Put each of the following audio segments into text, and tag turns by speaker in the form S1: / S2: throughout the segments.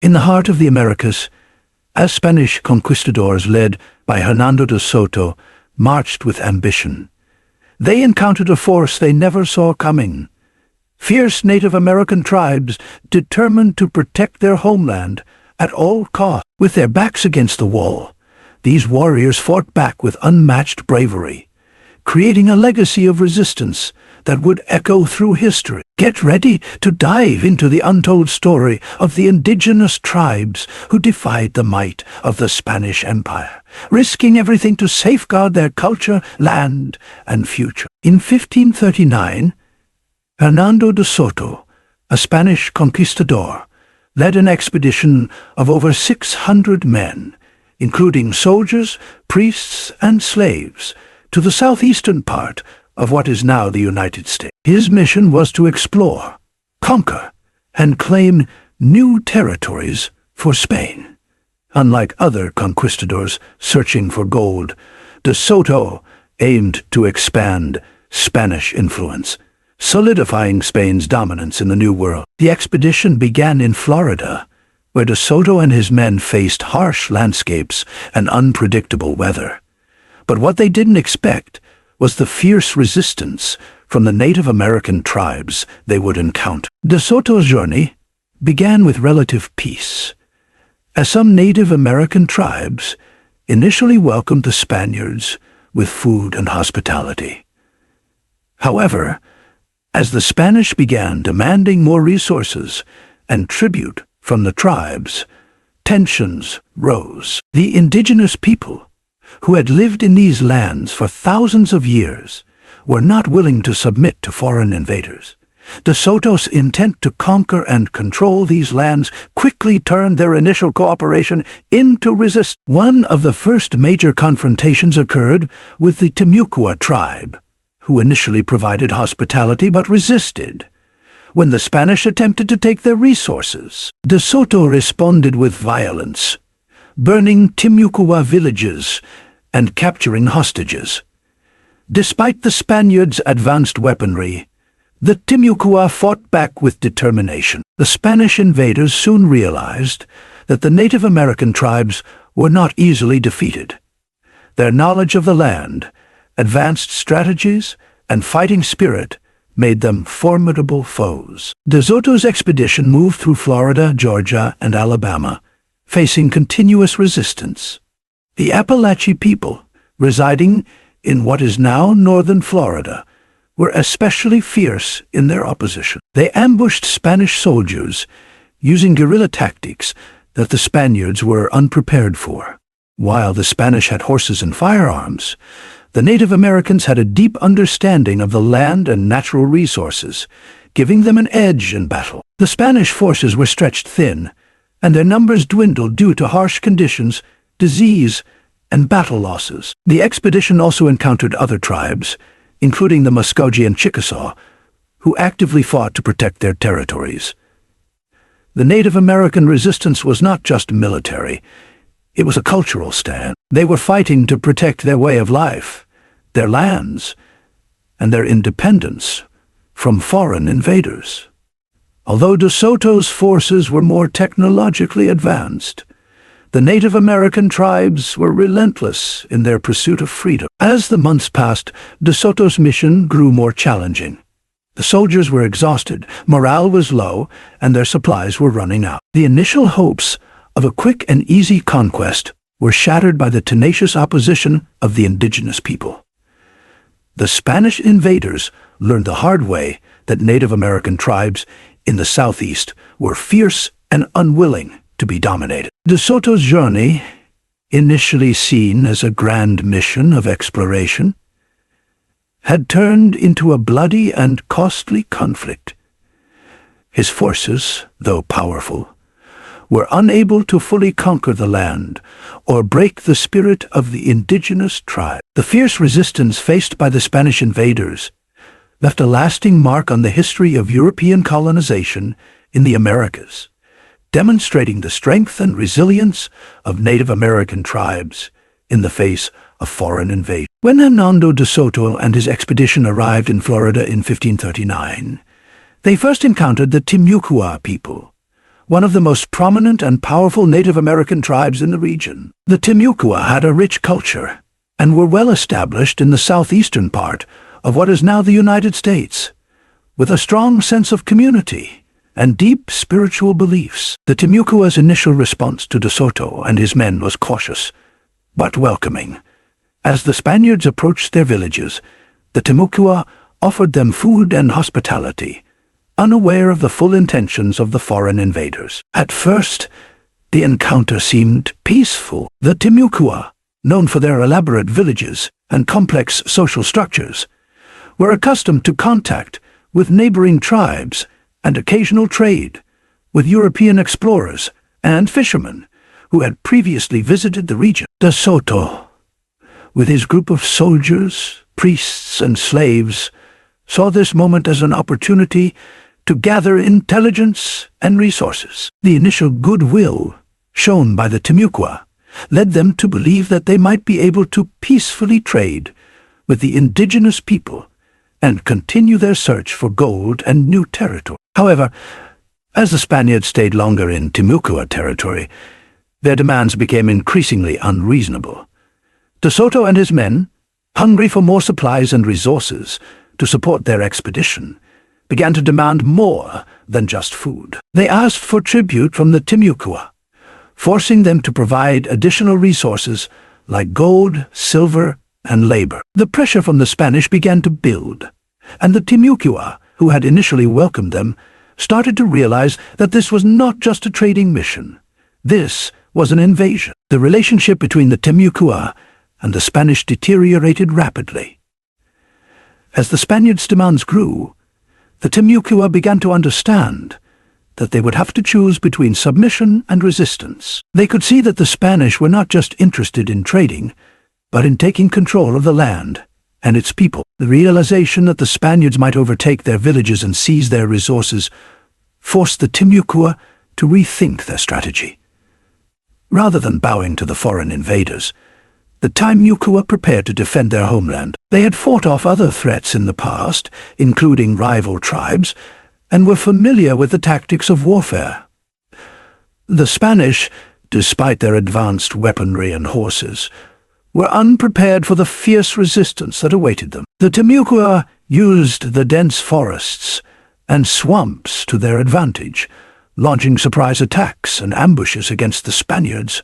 S1: In the heart of the Americas, as Spanish conquistadors led by Hernando de Soto marched with ambition, they encountered a force they never saw coming. Fierce Native American tribes determined to protect their homeland at all costs. With their backs against the wall, these warriors fought back with unmatched bravery, creating a legacy of resistance that would echo through history. Get ready to dive into the untold story of the indigenous tribes who defied the might of the Spanish Empire, risking everything to safeguard their culture, land, and future. In 1539, Hernando de Soto, a Spanish conquistador, led an expedition of over 600 men, including soldiers, priests, and slaves, to the southeastern part of what is now the United States. His mission was to explore, conquer, and claim new territories for Spain. Unlike other conquistadors searching for gold, de Soto aimed to expand Spanish influence, solidifying Spain's dominance in the New World. The expedition began in Florida, where de Soto and his men faced harsh landscapes and unpredictable weather. But what they didn't expect was the fierce resistance from the Native American tribes they would encounter. De Soto's journey began with relative peace, as some Native American tribes initially welcomed the Spaniards with food and hospitality. However, as the Spanish began demanding more resources and tribute from the tribes, tensions rose. The indigenous people, who had lived in these lands for thousands of years, were not willing to submit to foreign invaders. De Soto's intent to conquer and control these lands quickly turned their initial cooperation into resistance. One of the first major confrontations occurred with the Timucua tribe, who initially provided hospitality but resisted when the Spanish attempted to take their resources. De Soto responded with violence, burning Timucua villages and capturing hostages. Despite the Spaniards' advanced weaponry, the Timucua fought back with determination. The Spanish invaders soon realized that the Native American tribes were not easily defeated. Their knowledge of the land, advanced strategies, and fighting spirit made them formidable foes. De Soto's expedition moved through Florida, Georgia, and Alabama, facing continuous resistance. The Appalachian people, residing in what is now northern Florida, were especially fierce in their opposition. They ambushed Spanish soldiers using guerrilla tactics that the Spaniards were unprepared for. While the Spanish had horses and firearms, the Native Americans had a deep understanding of the land and natural resources, giving them an edge in battle. The Spanish forces were stretched thin, and their numbers dwindled due to harsh conditions, disease, and battle losses. The expedition also encountered other tribes, including the Muskogean Chickasaw, who actively fought to protect their territories. The Native American resistance was not just military, it was a cultural stand. They were fighting to protect their way of life, their lands, and their independence from foreign invaders. Although De Soto's forces were more technologically advanced, the Native American tribes were relentless in their pursuit of freedom. As the months passed, De Soto's mission grew more challenging. The soldiers were exhausted, morale was low, and their supplies were running out. The initial hopes of a quick and easy conquest were shattered by the tenacious opposition of the indigenous people. The Spanish invaders learned the hard way that Native American tribes in the southeast were fierce and unwilling to be dominated. De Soto's journey, initially seen as a grand mission of exploration, had turned into a bloody and costly conflict. His forces, though powerful, were unable to fully conquer the land or break the spirit of the indigenous tribe. The fierce resistance faced by the Spanish invaders left a lasting mark on the history of European colonization in the Americas, demonstrating the strength and resilience of Native American tribes in the face of foreign invasion. When Hernando de Soto and his expedition arrived in Florida in 1539, they first encountered the Timucua people, one of the most prominent and powerful Native American tribes in the region. The Timucua had a rich culture and were well established in the southeastern part of what is now the United States, with a strong sense of community and deep spiritual beliefs. The Timucua's initial response to De Soto and his men was cautious, but welcoming. As the Spaniards approached their villages, the Timucua offered them food and hospitality, unaware of the full intentions of the foreign invaders. At first, the encounter seemed peaceful. The Timucua, known for their elaborate villages and complex social structures, were accustomed to contact with neighboring tribes and occasional trade with European explorers and fishermen who had previously visited the region. De Soto, with his group of soldiers, priests, and slaves, saw this moment as an opportunity to gather intelligence and resources. The initial goodwill shown by the Timucua led them to believe that they might be able to peacefully trade with the indigenous people and continue their search for gold and new territory. However, as the Spaniards stayed longer in Timucua territory, their demands became increasingly unreasonable. De Soto and his men, hungry for more supplies and resources to support their expedition, began to demand more than just food. They asked for tribute from the Timucua, forcing them to provide additional resources like gold, silver, and labor. The pressure from the Spanish began to build, and the Timucua, who had initially welcomed them, started to realize that this was not just a trading mission. This was an invasion. The relationship between the Timucua and the Spanish deteriorated rapidly. As the Spaniards' demands grew, the Timucua began to understand that they would have to choose between submission and resistance. They could see that the Spanish were not just interested in trading, but in taking control of the land and its people. The realization that the Spaniards might overtake their villages and seize their resources forced the Timucua to rethink their strategy. Rather than bowing to the foreign invaders, the Timucua prepared to defend their homeland. They had fought off other threats in the past, including rival tribes, and were familiar with the tactics of warfare. The Spanish, despite their advanced weaponry and horses, were unprepared for the fierce resistance that awaited them. The Timucua used the dense forests and swamps to their advantage, launching surprise attacks and ambushes against the Spaniards.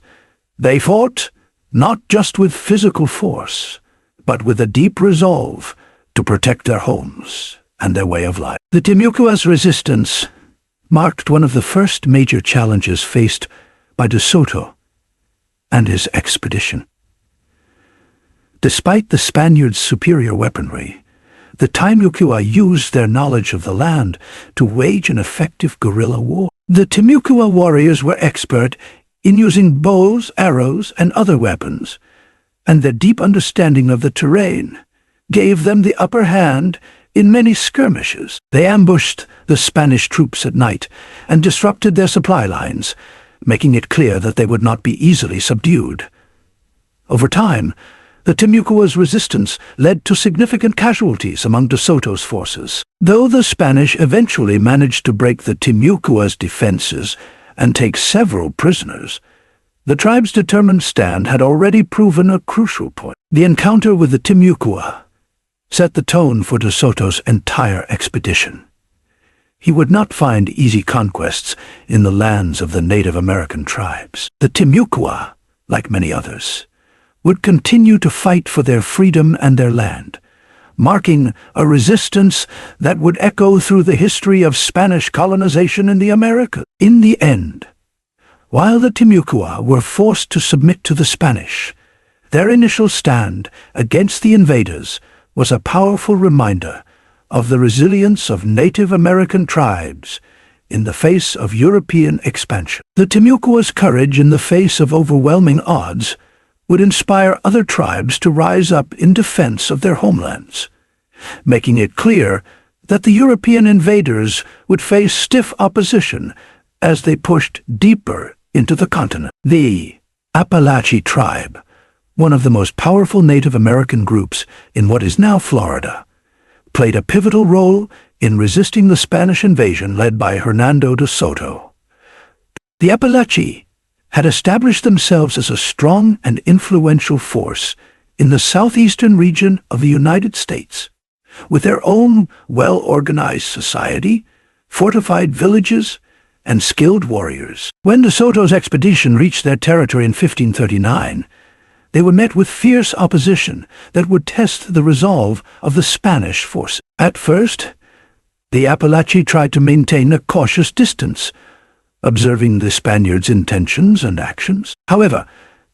S1: They fought not just with physical force, but with a deep resolve to protect their homes and their way of life. The Timucua's resistance marked one of the first major challenges faced by De Soto and his expedition. Despite the Spaniards' superior weaponry, the Timucua used their knowledge of the land to wage an effective guerrilla war. The Timucua warriors were expert in using bows, arrows, and other weapons, and their deep understanding of the terrain gave them the upper hand in many skirmishes. They ambushed the Spanish troops at night and disrupted their supply lines, making it clear that they would not be easily subdued. Over time, the Timucua's resistance led to significant casualties among De Soto's forces. Though the Spanish eventually managed to break the Timucua's defenses and take several prisoners, the tribe's determined stand had already proven a crucial point. The encounter with the Timucua set the tone for De Soto's entire expedition. He would not find easy conquests in the lands of the Native American tribes. The Timucua, like many others, would continue to fight for their freedom and their land, marking a resistance that would echo through the history of Spanish colonization in the Americas. In the end, while the Timucua were forced to submit to the Spanish, their initial stand against the invaders was a powerful reminder of the resilience of Native American tribes in the face of European expansion. The Timucua's courage in the face of overwhelming odds would inspire other tribes to rise up in defense of their homelands, making it clear that the European invaders would face stiff opposition as they pushed deeper into the continent. The Apalachee tribe, one of the most powerful Native American groups in what is now Florida, played a pivotal role in resisting the Spanish invasion led by Hernando de Soto. The Appalachi had established themselves as a strong and influential force in the southeastern region of the United States, with their own well-organized society, fortified villages, and skilled warriors. When De Soto's expedition reached their territory in 1539, they were met with fierce opposition that would test the resolve of the Spanish forces. At first, the Appalachi tried to maintain a cautious distance, observing the Spaniards' intentions and actions. However,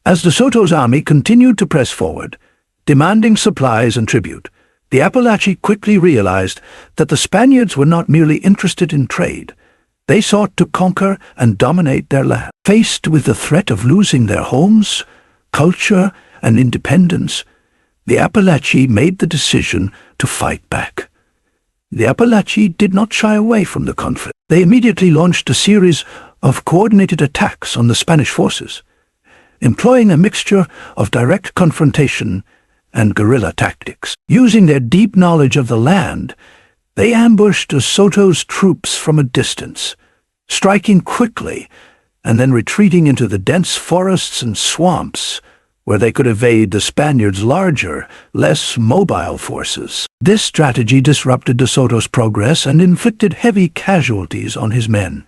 S1: as De Soto's army continued to press forward, demanding supplies and tribute, the Appalachi quickly realized that the Spaniards were not merely interested in trade. They sought to conquer and dominate their land. Faced with the threat of losing their homes, culture, and independence, the Appalachi made the decision to fight back. The Appalachi did not shy away from the conflict. They immediately launched a series of coordinated attacks on the Spanish forces, employing a mixture of direct confrontation and guerrilla tactics. Using their deep knowledge of the land, they ambushed De Soto's troops from a distance, striking quickly and then retreating into the dense forests and swamps where they could evade the Spaniards' larger, less mobile forces. This strategy disrupted De Soto's progress and inflicted heavy casualties on his men,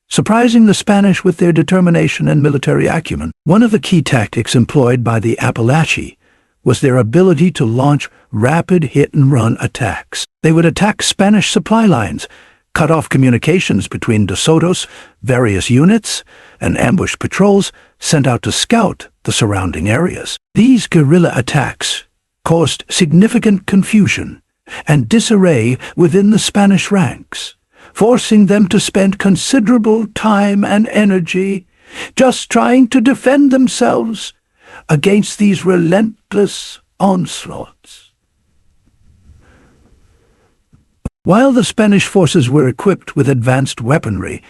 S1: surprising the Spanish with their determination and military acumen. One of the key tactics employed by the Appalachi was their ability to launch rapid hit-and-run attacks. They would attack Spanish supply lines, cut off communications between De Soto's various units, and ambush patrols sent out to scout the surrounding areas. These guerrilla attacks caused significant confusion and disarray within the Spanish ranks, forcing them to spend considerable time and energy just trying to defend themselves against these relentless onslaughts. While the Spanish forces were equipped with advanced weaponry,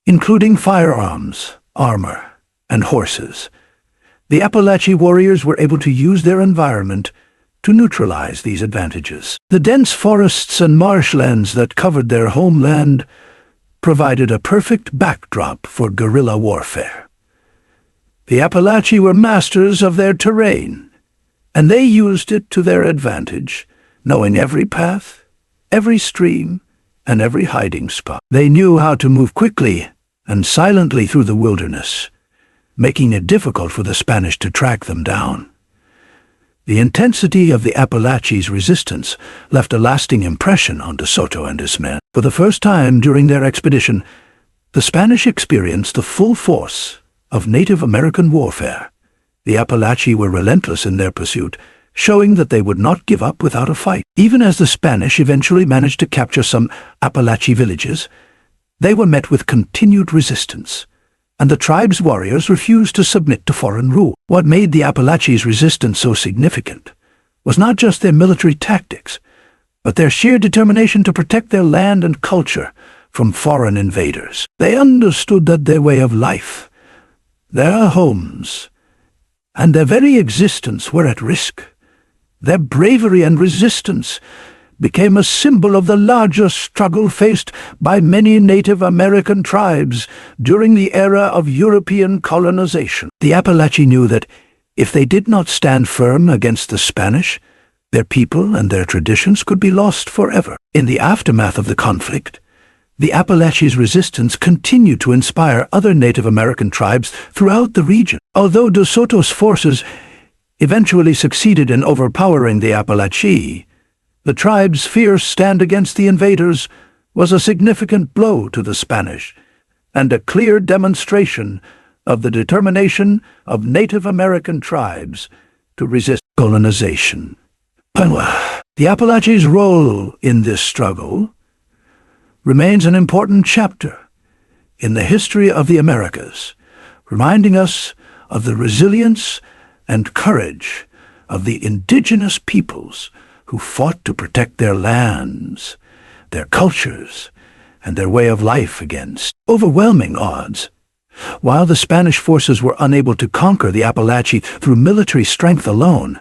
S1: including firearms, armor, and horses, the Appalachi warriors were able to use their environment to neutralize these advantages. The dense forests and marshlands that covered their homeland provided a perfect backdrop for guerrilla warfare. The Appalachi were masters of their terrain, and they used it to their advantage, knowing every path, every stream, and every hiding spot. They knew how to move quickly and silently through the wilderness, making it difficult for the Spanish to track them down. The intensity of the Appalachi's resistance left a lasting impression on De Soto and his men. For the first time during their expedition, the Spanish experienced the full force of Native American warfare. The Appalachi were relentless in their pursuit, showing that they would not give up without a fight. Even as the Spanish eventually managed to capture some Appalachi villages, they were met with continued resistance, and the tribe's warriors refused to submit to foreign rule. What made the Appalachi's resistance so significant was not just their military tactics, but their sheer determination to protect their land and culture from foreign invaders. They understood that their way of life, their homes, and their very existence were at risk. Their bravery and resistance became a symbol of the larger struggle faced by many Native American tribes during the era of European colonization. The Appalachi knew that if they did not stand firm against the Spanish, their people and their traditions could be lost forever. In the aftermath of the conflict, the Appalachi's resistance continued to inspire other Native American tribes throughout the region. Although De Soto's forces eventually succeeded in overpowering the Appalachi, the tribe's fierce stand against the invaders was a significant blow to the Spanish and a clear demonstration of the determination of Native American tribes to resist colonization. The Appalachi's role in this struggle remains an important chapter in the history of the Americas, reminding us of the resilience and courage of the indigenous peoples who fought to protect their lands, their cultures, and their way of life against overwhelming odds. While the Spanish forces were unable to conquer the Appalachi through military strength alone,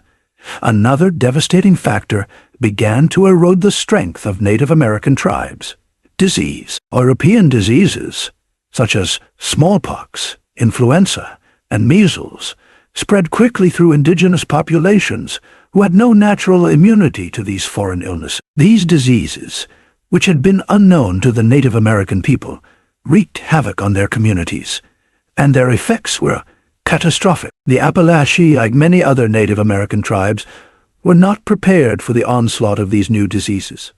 S1: another devastating factor began to erode the strength of Native American tribes: disease. European diseases, such as smallpox, influenza, and measles, spread quickly through indigenous populations who had no natural immunity to these foreign illnesses. These diseases, which had been unknown to the Native American people, wreaked havoc on their communities, and their effects were catastrophic. The Appalachians, like many other Native American tribes, were not prepared for the onslaught of these new diseases.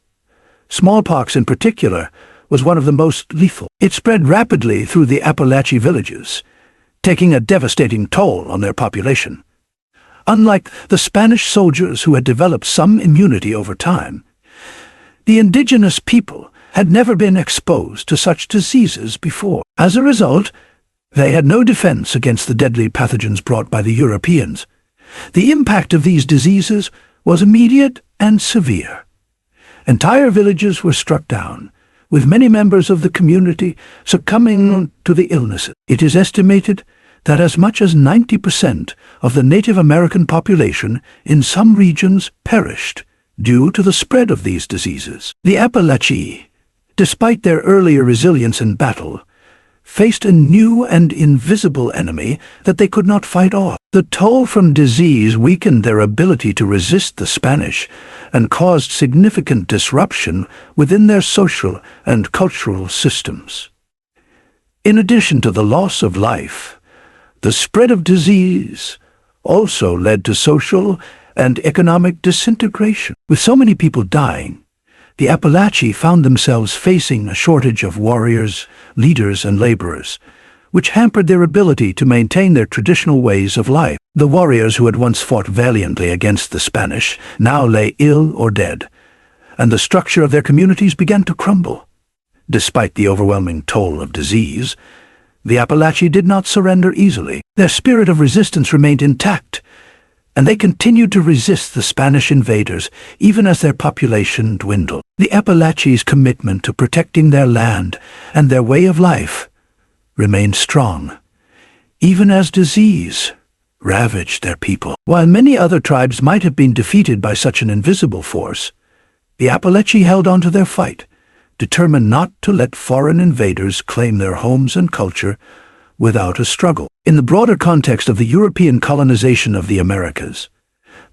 S1: Smallpox, in particular, was one of the most lethal. It spread rapidly through the Appalachian villages, taking a devastating toll on their population. Unlike the Spanish soldiers who had developed some immunity over time, the indigenous people had never been exposed to such diseases before. As a result, they had no defense against the deadly pathogens brought by the Europeans. The impact of these diseases was immediate and severe. Entire villages were struck down, with many members of the community succumbing to the illnesses. It is estimated that as much as 90% of the Native American population in some regions perished due to the spread of these diseases. The Appalachians, despite their earlier resilience in battle, faced a new and invisible enemy that they could not fight off. The toll from disease weakened their ability to resist the Spanish and caused significant disruption within their social and cultural systems. In addition to the loss of life, the spread of disease also led to social and economic disintegration. With so many people dying, the Appalachians found themselves facing a shortage of warriors, leaders, and laborers, which hampered their ability to maintain their traditional ways of life. The warriors who had once fought valiantly against the Spanish now lay ill or dead, and the structure of their communities began to crumble. Despite the overwhelming toll of disease, the Appalachians did not surrender easily. Their spirit of resistance remained intact, and they continued to resist the Spanish invaders even as their population dwindled. The Appalachians' commitment to protecting their land and their way of life remained strong, even as disease ravaged their people. While many other tribes might have been defeated by such an invisible force, the Appalachians held on to their fight, determined not to let foreign invaders claim their homes and culture without a struggle. In the broader context of the European colonization of the Americas,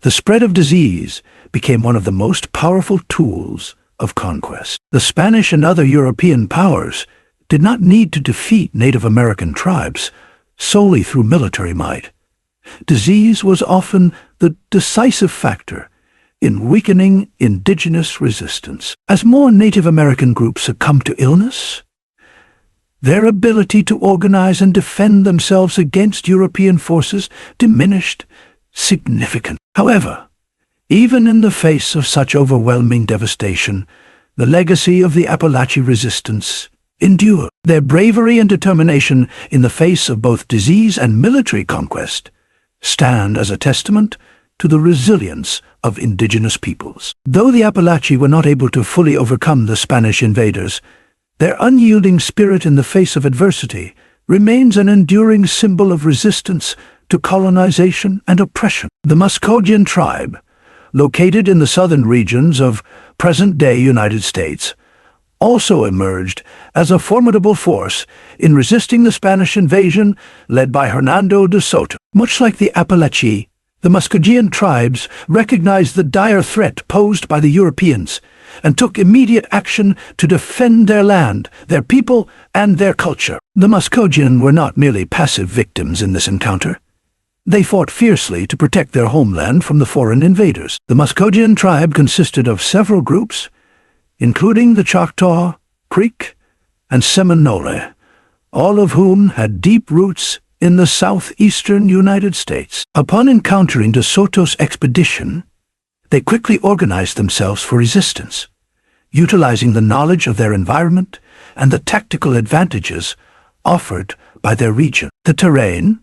S1: the spread of disease became one of the most powerful tools of conquest. The Spanish and other European powers did not need to defeat Native American tribes solely through military might. Disease was often the decisive factor in weakening indigenous resistance. As more Native American groups succumbed to illness, their ability to organize and defend themselves against European forces diminished significantly. However, even in the face of such overwhelming devastation, the legacy of the Appalachian resistance endured. Their bravery and determination in the face of both disease and military conquest stand as a testament to the resilience of indigenous peoples. Though the Appalachians were not able to fully overcome the Spanish invaders, their unyielding spirit in the face of adversity remains an enduring symbol of resistance to colonization and oppression. The Muskogean tribe, located in the southern regions of present-day United States, also emerged as a formidable force in resisting the Spanish invasion led by Hernando de Soto. Much like the Appalachians, the Muskogean tribes recognized the dire threat posed by the Europeans and took immediate action to defend their land, their people, and their culture. The Muskogean were not merely passive victims in this encounter. They fought fiercely to protect their homeland from the foreign invaders. The Muskogean tribe consisted of several groups, including the Choctaw, Creek, and Seminole, all of whom had deep roots in the southeastern United States. Upon encountering De Soto's expedition, they quickly organized themselves for resistance, utilizing the knowledge of their environment and the tactical advantages offered by their region. The terrain,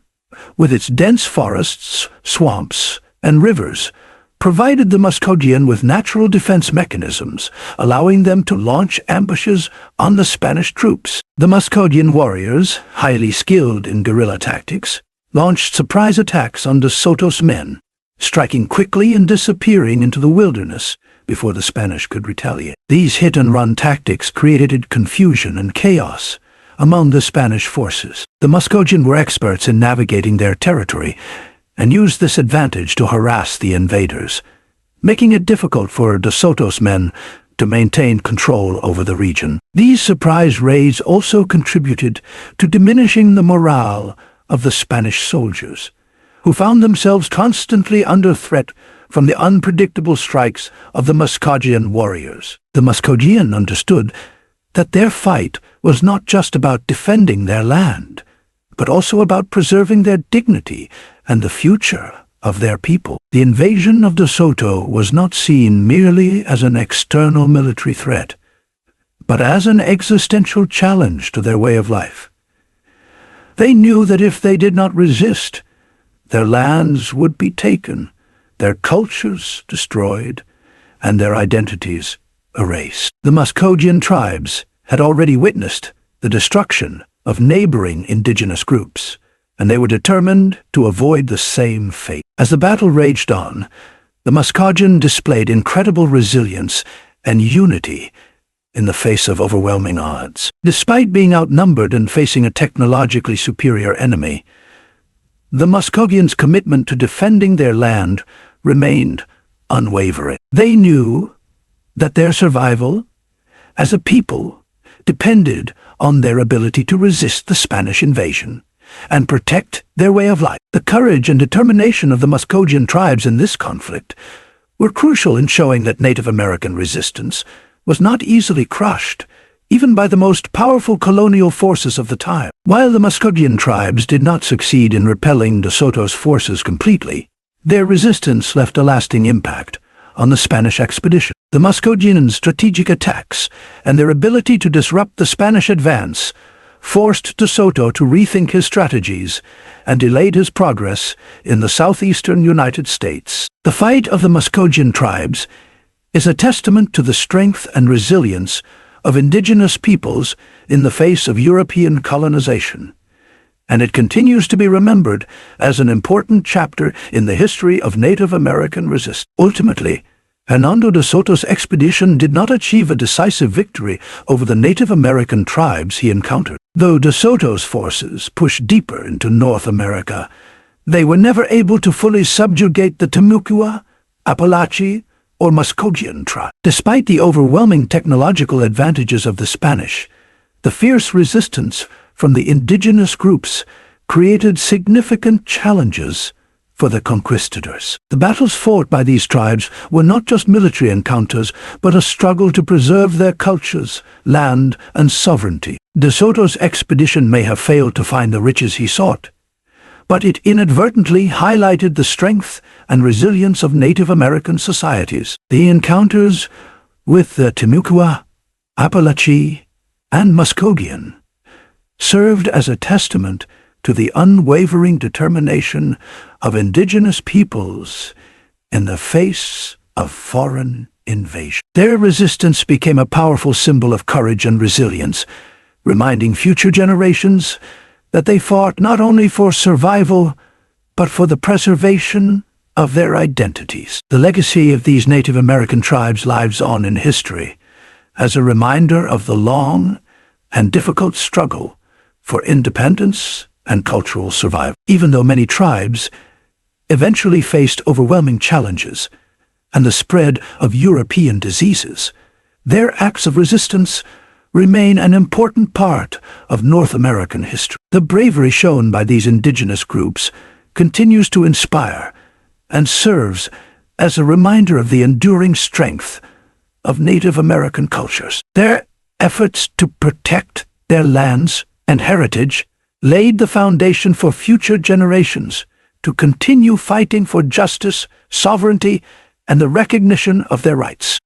S1: with its dense forests, swamps, and rivers, provided the Muskogean with natural defense mechanisms, allowing them to launch ambushes on the Spanish troops. The Muskogean warriors, highly skilled in guerrilla tactics, launched surprise attacks on De Soto's men, striking quickly and disappearing into the wilderness before the Spanish could retaliate. These hit-and-run tactics created confusion and chaos among the Spanish forces. The Muskogean were experts in navigating their territory and used this advantage to harass the invaders, making it difficult for De Soto's men to maintain control over the region. These surprise raids also contributed to diminishing the morale of the Spanish soldiers, who found themselves constantly under threat from the unpredictable strikes of the Muskogean warriors. The Muskogean understood that their fight was not just about defending their land, but also about preserving their dignity and the future of their people. The invasion of De Soto was not seen merely as an external military threat, but as an existential challenge to their way of life. They knew that if they did not resist, their lands would be taken, their cultures destroyed, and their identities erased. The Muskogean tribes had already witnessed the destruction of neighboring indigenous groups, and they were determined to avoid the same fate. As the battle raged on, the Muskogean displayed incredible resilience and unity in the face of overwhelming odds. Despite being outnumbered and facing a technologically superior enemy, the Muskogeans' commitment to defending their land remained unwavering. They knew that their survival as a people depended on their ability to resist the Spanish invasion and protect their way of life. The courage and determination of the Muskogean tribes in this conflict were crucial in showing that Native American resistance was not easily crushed, even by the most powerful colonial forces of the time. While the Muskogean tribes did not succeed in repelling De Soto's forces completely, their resistance left a lasting impact on the Spanish expedition. The Muskogeans' strategic attacks and their ability to disrupt the Spanish advance forced De Soto to rethink his strategies and delayed his progress in the southeastern United States. The fight of the Muskogean tribes is a testament to the strength and resilience of indigenous peoples in the face of European colonization, and it continues to be remembered as an important chapter in the history of Native American resistance. Ultimately, Hernando de Soto's expedition did not achieve a decisive victory over the Native American tribes he encountered. Though De Soto's forces pushed deeper into North America, they were never able to fully subjugate the Tumultuous, Apalachee, or Muskogean tribe. Despite the overwhelming technological advantages of the Spanish, the fierce resistance from the indigenous groups created significant challenges for the conquistadors. The battles fought by these tribes were not just military encounters, but a struggle to preserve their cultures, land, and sovereignty. De Soto's expedition may have failed to find the riches he sought, but it inadvertently highlighted the strength and resilience of Native American societies. The encounters with the Tumultuous, Apalachee, and Muskogean served as a testament to the unwavering determination of indigenous peoples in the face of foreign invasion. Their resistance became a powerful symbol of courage and resilience, reminding future generations that they fought not only for survival, but for the preservation of their identities. The legacy of these Native American tribes lives on in history as a reminder of the long and difficult struggle for independence and cultural survival. Even though many tribes eventually faced overwhelming challenges and the spread of European diseases, their acts of resistance remain an important part of North American history. The bravery shown by these indigenous groups continues to inspire and serves as a reminder of the enduring strength of Native American cultures. Their efforts to protect their lands and heritage laid the foundation for future generations to continue fighting for justice, sovereignty, and the recognition of their rights.